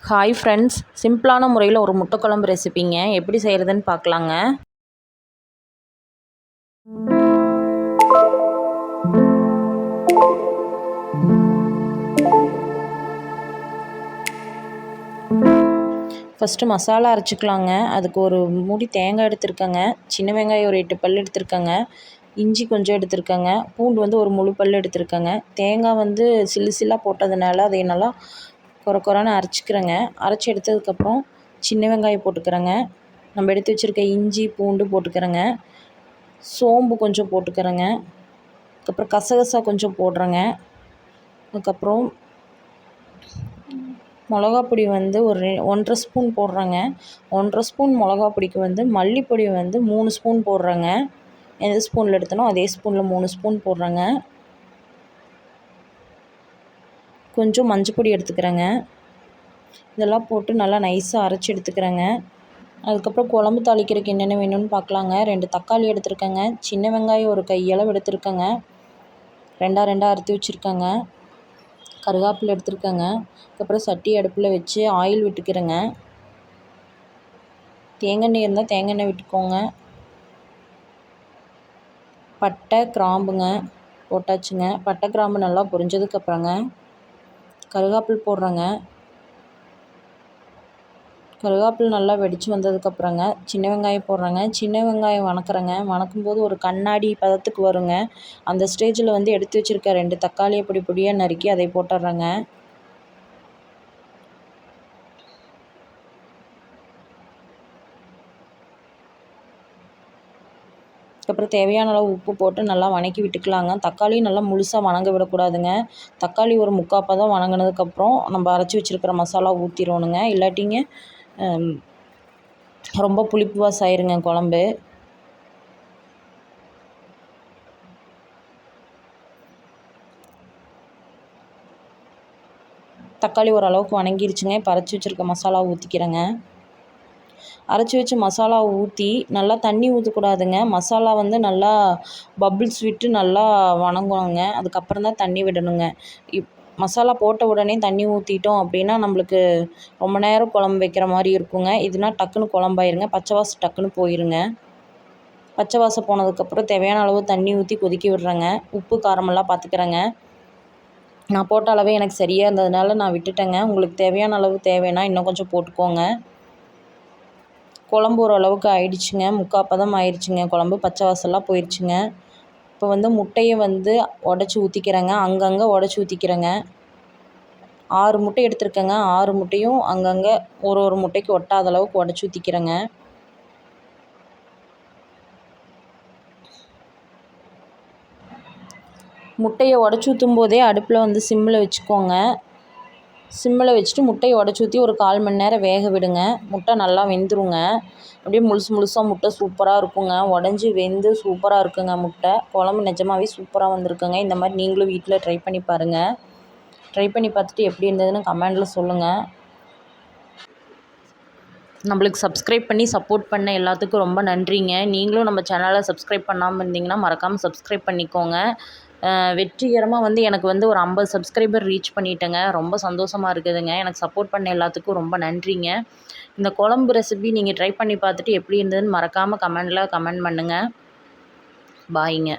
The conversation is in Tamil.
ஹாய் ஃப்ரெண்ட்ஸ், சிம்பிளான முறையில் ஒரு முட்டை குழம்பு ரெசிபிங்க. எப்படி செய்கிறதுன்னு பார்க்கலாங்க. ஃபஸ்ட்டு மசாலா அரைச்சிக்கலாங்க. அதுக்கு ஒரு மூடி தேங்காய் எடுத்துருக்கேங்க, சின்ன வெங்காயம் ஒரு 8 பல் எடுத்துருக்கேங்க, இஞ்சி கொஞ்சம் எடுத்துருக்கேங்க, பூண்டு வந்து ஒரு முழு பல் எடுத்துருக்கேங்க. தேங்காய் வந்து சில்லாக போட்டதுனால அதை நல்லா கொரன்னு அரைச்சிக்கிறேங்க. அரைச்சி எடுத்ததுக்கப்புறம் சின்ன வெங்காயம் போட்டுக்கிறேங்க. நம்ம எடுத்து வச்சுருக்க இஞ்சி பூண்டு போட்டுக்கிறேங்க. சோம்பு கொஞ்சம் போட்டுக்கிறேங்க. அதுக்கப்புறம் கசகசா கொஞ்சம் போடுறேங்க. அதுக்கப்புறம் மிளகாப்பொடி வந்து ஒரு 1.5 ஸ்பூன் போடுறேங்க. 1.5 ஸ்பூன் மிளகாப்பொடிக்கு வந்து மல்லிப்பொடி வந்து 3 ஸ்பூன் போடுறேங்க. எந்த ஸ்பூனில் எடுத்தனோ அதே ஸ்பூனில் 3 ஸ்பூன் போடுறேங்க. கொஞ்சம் மஞ்சப்பொடி எடுத்துக்கிறேங்க. இதெல்லாம் போட்டு நல்லா நைஸாக அரைச்சி எடுத்துக்கிறேங்க. அதுக்கப்புறம் குழம்பு தாளிக்கிறதுக்கு என்னென்ன வேணும்னு பார்க்கலாங்க. 2 தக்காளி எடுத்துருக்கேங்க, சின்ன வெங்காயம் ஒரு கையளவு எடுத்துருக்கேங்க, ரெண்டாக அறுத்து வச்சுருக்கேங்க, கருவேப்பிலை எடுத்துருக்கேங்க. அதுக்கப்புறம் சட்டி அடுப்பில் வச்சு ஆயில் விட்டுக்கிறேங்க. தேங்காய் எண்ணெய் இருந்தால் தேங்காய் எண்ணெய் விட்டுக்கோங்க. பட்டை கிராம்புங்க போட்டாச்சுங்க. பட்டை கிராம்பு நல்லா பொரிஞ்சதுக்கப்புறங்க கருவேப்பிலை போடுறேங்க. கருவேப்பிலை நல்லா வெடித்து வந்ததுக்கப்புறங்க சின்ன வெங்காயம் போடுறேங்க. சின்ன வெங்காயம் வணக்குறேங்க. வணக்கும்போது ஒரு கண்ணாடி பதத்துக்கு வருங்க. அந்த ஸ்டேஜில் வந்து எடுத்து வச்சுருக்க 2 தக்காளியை பொடியாக நறுக்கி அதை போட்டுடுறேங்க. அதுக்கப்புறம் தேவையான அளவு உப்பு போட்டு நல்லா வணக்கி விட்டுக்கலாங்க. தக்காளி நல்லா முழுசாக வணங்க விடக்கூடாதுங்க. தக்காளி ஒரு 3/4 பதம் வணங்கினதுக்கப்புறம் நம்ம அரைச்சி வச்சுருக்கிற மசாலா ஊற்றிடணுங்க. இல்லாட்டிங்க ரொம்ப புளிப்பு வாசம் ஆயிருங்க குழம்பு. தக்காளி ஓரளவுக்கு வணங்கிருச்சுங்க. இப்போ அரைச்சி வச்சுருக்க மசாலா ஊற்றிக்கிறேங்க. அரைச்சி வச்ச மசாலாவை ஊற்றி நல்லா தண்ணி ஊற்றக்கூடாதுங்க. மசாலா வந்து நல்லா பபிள்ஸ் விட்டு நல்லா வணங்கணுங்க. அதுக்கப்புறம் தான் தண்ணி விடணுங்க. மசாலா போட்ட உடனே தண்ணி ஊற்றிட்டோம் அப்படின்னா நம்மளுக்கு ரொம்ப நேரம் குழம்பு வைக்கிற மாதிரி இருக்குங்க. இதுனா டக்குன்னு குழம்பாயிருங்க. பச்சை வாசம் டக்குன்னு போயிருங்க. பச்சை வாசம் போனதுக்கப்புறம் தேவையான அளவு தண்ணி ஊற்றி கொதிக்க விடுறேங்க. உப்பு காரமெல்லாம் பார்த்துக்கிறேங்க. நான் போட்ட அளவே எனக்கு சரியாக இருந்ததுனால நான் விட்டுட்டேங்க. உங்களுக்கு தேவையான அளவு தேவைன்னா இன்னும் கொஞ்சம் போட்டுக்கோங்க. குழம்பு ஓரளவுக்கு ஆயிடுச்சுங்க. 3/4 பதம் ஆயிடுச்சுங்க. குழம்பு பச்சை வாசம்லாம் போயிடுச்சுங்க. இப்போ வந்து முட்டையை வந்து உடச்சி ஊற்றிக்கிறேங்க. அங்கங்கே உடச்சி ஊற்றிக்கிறேங்க. 6 முட்டை எடுத்துருக்கேங்க. 6 முட்டையும் அங்கங்கே ஒரு முட்டைக்கு ஒட்டாத அளவுக்கு உடச்சி ஊற்றிக்கிறேங்க. முட்டையை உடச்சி ஊற்றும் போதே அடுப்பில் வந்து சிம்மில் வச்சுக்கோங்க. சிம்மில் வச்சுட்டு முட்டையை உடச்சி ஊற்றி ஒரு 1/4 மணி நேரம் வேக விடுங்க. முட்டை நல்லா வெந்துருங்க. அப்படியே முழுசாக முட்டை சூப்பராக இருக்குங்க. உடஞ்சி வெந்து சூப்பராக இருக்குங்க முட்டை. குழம்பு நிஜமாவே சூப்பராக வந்திருக்குங்க. இந்த மாதிரி நீங்களும் வீட்டில் ட்ரை பண்ணி பாருங்கள். ட்ரை பண்ணி பார்த்துட்டு எப்படி இருந்ததுன்னு கமெண்டில் சொல்லுங்கள். நம்மளுக்கு சப்ஸ்கிரைப் பண்ணி சப்போர்ட் பண்ண எல்லாத்துக்கும் ரொம்ப நன்றிங்க. நீங்களும் நம்ம சேனலை சப்ஸ்கிரைப் பண்ணாமல் இருந்தீங்கன்னா மறக்காமல் சப்ஸ்கிரைப் பண்ணிக்கோங்க. வெற்றிகரமாக வந்து எனக்கு வந்து ஒரு 50 சப்ஸ்கிரைபர் ரீச் பண்ணிட்டேங்க. ரொம்ப சந்தோஷமாக இருக்குதுங்க. எனக்கு சப்போர்ட் பண்ண எல்லாத்துக்கும் ரொம்ப நன்றிங்க. இந்த குழம்பு ரெசிபி நீங்கள் ட்ரை பண்ணி பார்த்துட்டு எப்படி இருந்ததுன்னு மறக்காமல் கமெண்ட் பண்ணுங்கள். பாய்ங்க.